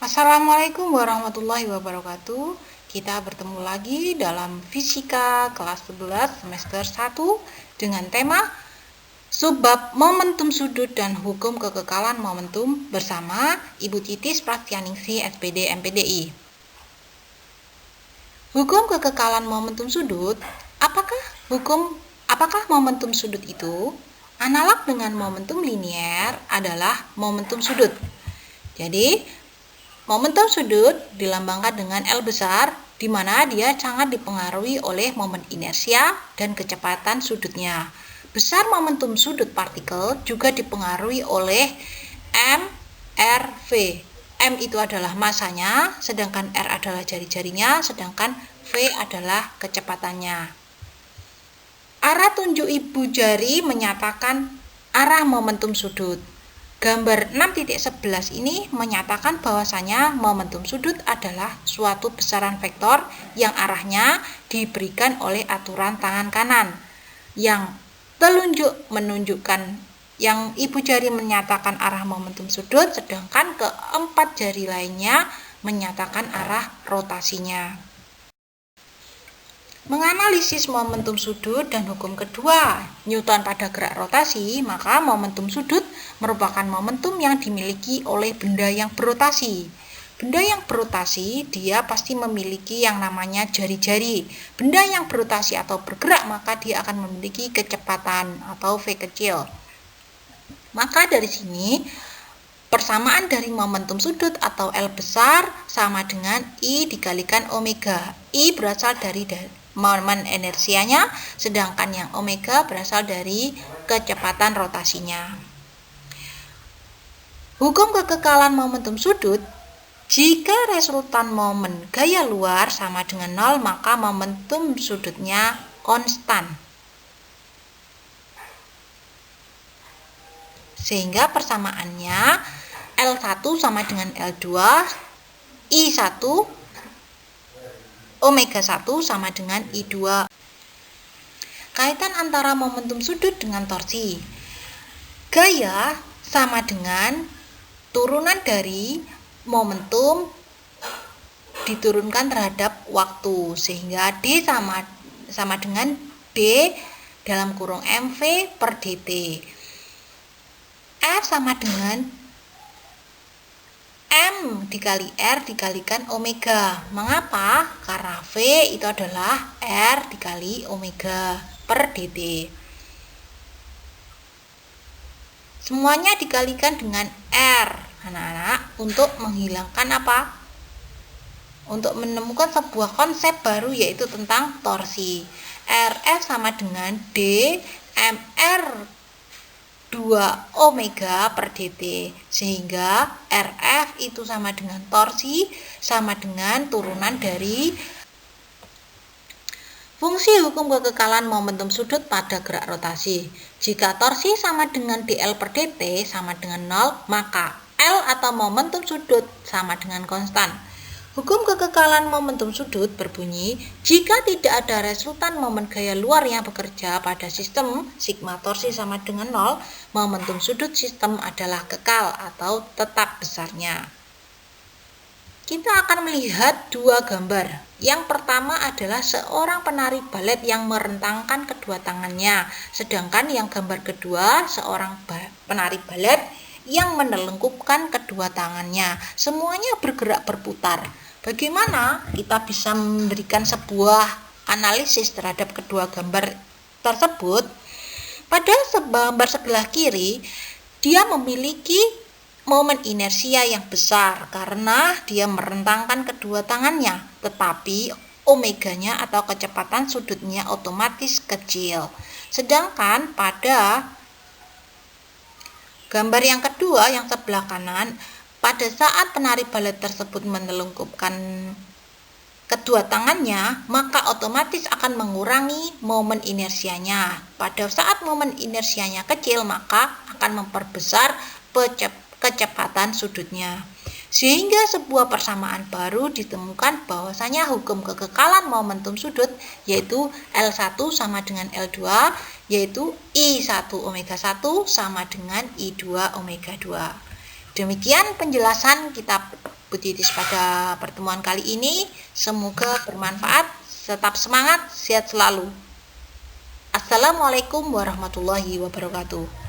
Assalamualaikum warahmatullahi wabarakatuh. Kita bertemu lagi dalam Fisika kelas 11 semester 1 dengan tema Subbab Momentum Sudut dan Hukum Kekekalan Momentum bersama Ibu Titis Prastianingsih SPD MPDI. Hukum kekekalan momentum sudut. Apakah momentum sudut itu? Analog dengan momentum linier adalah momentum sudut. Jadi, momentum sudut dilambangkan dengan L besar, di mana dia sangat dipengaruhi oleh momen inersia dan kecepatan sudutnya. Besar momentum sudut partikel juga dipengaruhi oleh M/R/V. M itu adalah masanya, sedangkan R adalah jari-jarinya, sedangkan V adalah kecepatannya. Arah tunjuk ibu jari menyatakan arah momentum sudut. Gambar 6.11 ini menyatakan bahwasanya momentum sudut adalah suatu besaran vektor yang arahnya diberikan oleh aturan tangan kanan. Yang telunjuk menunjukkan yang ibu jari menyatakan arah momentum sudut, sedangkan keempat jari lainnya menyatakan arah rotasinya. Menganalisis momentum sudut dan hukum kedua Newton pada gerak rotasi, maka momentum sudut merupakan momentum yang dimiliki oleh benda yang berotasi. Benda yang berotasi dia pasti memiliki yang namanya jari-jari. Benda yang berotasi atau bergerak maka dia akan memiliki kecepatan atau V kecil. Maka dari sini persamaan dari momentum sudut atau L besar sama dengan I dikalikan omega. I berasal dari momen inersianya, sedangkan yang omega berasal dari kecepatan rotasinya. Hukum kekekalan momentum sudut, jika resultan momen gaya luar sama dengan 0, maka momentum sudutnya konstan. Sehingga persamaannya L1 sama dengan L2, I1, omega 1 sama dengan I2. Kaitan antara momentum sudut dengan torsi. Gaya sama dengan turunan dari momentum diturunkan terhadap waktu, sehingga D sama dengan D dalam kurung MV per dt. R sama dengan M dikali R dikalikan omega. Mengapa? Karena V itu adalah R dikali omega per dt. Semuanya dikalikan dengan R, anak-anak, untuk menghilangkan apa? Untuk menemukan sebuah konsep baru, yaitu tentang torsi. RF sama dengan D MR 2 omega per dt, sehingga RF itu sama dengan torsi sama dengan turunan dari fungsi hukum kekekalan momentum sudut pada gerak rotasi. Jika torsi sama dengan dl per dt sama dengan 0, maka L atau momentum sudut sama dengan konstan. Hukum kekekalan momentum sudut berbunyi, jika tidak ada resultan momen gaya luar yang bekerja pada sistem sigma torsi sama dengan 0, momentum sudut sistem adalah kekal atau tetap besarnya. Kita akan melihat dua gambar. Yang pertama adalah seorang penari balet yang merentangkan kedua tangannya, sedangkan yang gambar kedua seorang penari balet yang menelungkupkan kedua tangannya. Semuanya bergerak berputar. Bagaimana kita bisa memberikan sebuah analisis terhadap kedua gambar tersebut? Pada gambar sebelah kiri, dia memiliki momen inersia yang besar karena dia merentangkan kedua tangannya, tetapi omeganya atau kecepatan sudutnya otomatis kecil. Sedangkan pada gambar yang kedua yang sebelah kanan, pada saat penari balet tersebut menelungkupkan kedua tangannya, maka otomatis akan mengurangi momen inersianya. Pada saat momen inersianya kecil, maka akan memperbesar kecepatan sudutnya. Sehingga sebuah persamaan baru ditemukan bahwasanya hukum kekekalan momentum sudut, yaitu L1 sama dengan L2, yaitu I1 omega 1 sama dengan I2 omega 2. Demikian penjelasan kita Bu Titis pada pertemuan kali ini. Semoga bermanfaat. Tetap semangat, sehat selalu. Assalamualaikum warahmatullahi wabarakatuh.